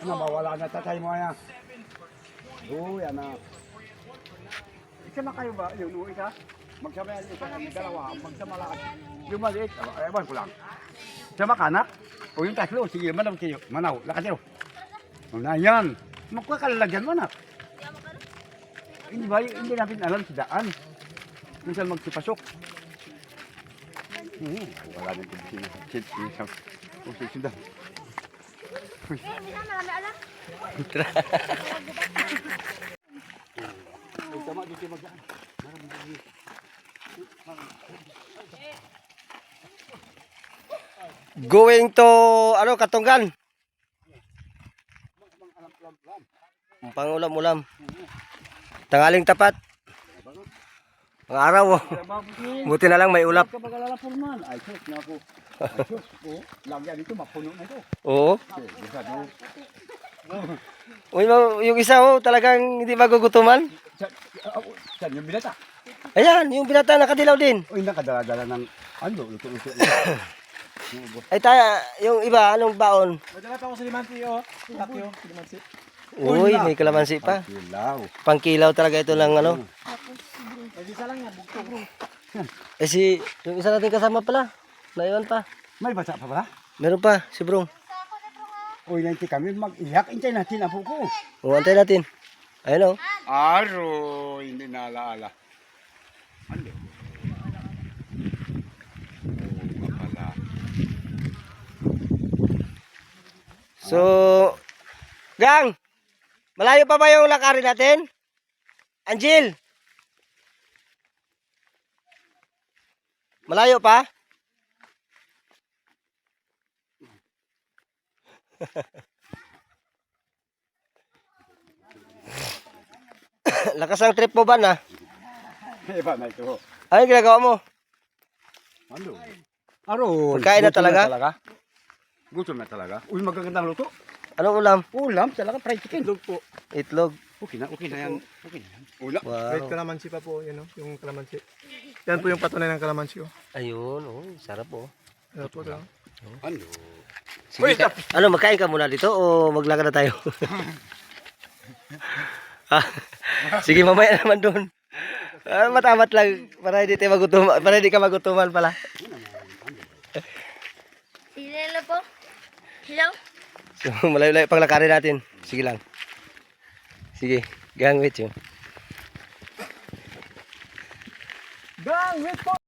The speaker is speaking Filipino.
na mawala na tatay mo yan. Oo, yan na. Isama kayo ba? Yung isa? Magsama yan, isa, dalawa, magsama lahat. Yung maliit, ewan ko lang. Sama ka anak? O yung tatlo, sige, manaw kayo. Manaw, lakad kayo. O na yan. Magkuha ka lalagyan mo anak. Hindi ba, hindi natin alam si daan. Minsan magsipasok. Wala nang kubisina. Kubisina daw. Hindi na marami alam. Tama dito magdaan. Going to Katunggan. Pangulam-ulam. Tangaling tapat. Ang araw. Buti na lang may ulap. Kapagalala po naman. Ay, sus, naku. Ay, sus, lagyan dito, mapuno na ito. Oo. Uy, yung isa talagang hindi magugutuman. Saan yung binata? Ayan, yung binata nakadilaw din. Uy, nakadala-dala ng luto-luto. Ay tayo, yung iba, anong baon? Madala pa ako sa limansi, oh. Takyo, limansi. Uy, may kalamansi pa. Kilaw. Pangkilaw talaga ito ng Ay, isa lang yan, bugto, bro. yung isa natin kasama pala. Naiwan pa. May bata pa ba? Meron pa, si Brong. Uy, nanti kami mag-iyak. Intay natin ang puko. Antay natin. Ayun o. Aro, hindi naalaala. Ano? Pala. So, Gang! Malayo pa ba yung lakarin natin? Angel! Malayo pa? Lakas ang trip mo ba na? Iba na ito. Ano yung ginagawa mo? Ano? Aro. Pagkain na talaga? Gutom na talaga. Uy, magagandang luto. Anong ulam? Ulam, talaga fried chicken. Itlog po. Itlog. Okay na yan. Okay na yan. Ulam. Red Wow. kalamansi pa po, yun, oh. Yung kalamansi. Yan po yung patunay ng kalamansi, oh. Ayun, sarap oh. Yan po, oh. Ano? Sige, magkain ka muna dito o maglakad na tayo? Sige, mamaya naman doon. Matamat lang para hindi tayo magutuman, para hindi ka magutuman pala. Hello po. Hello. So, malayo-layo pang lakarin natin. Sige lang. Sige, gang with you. Gang, wait po!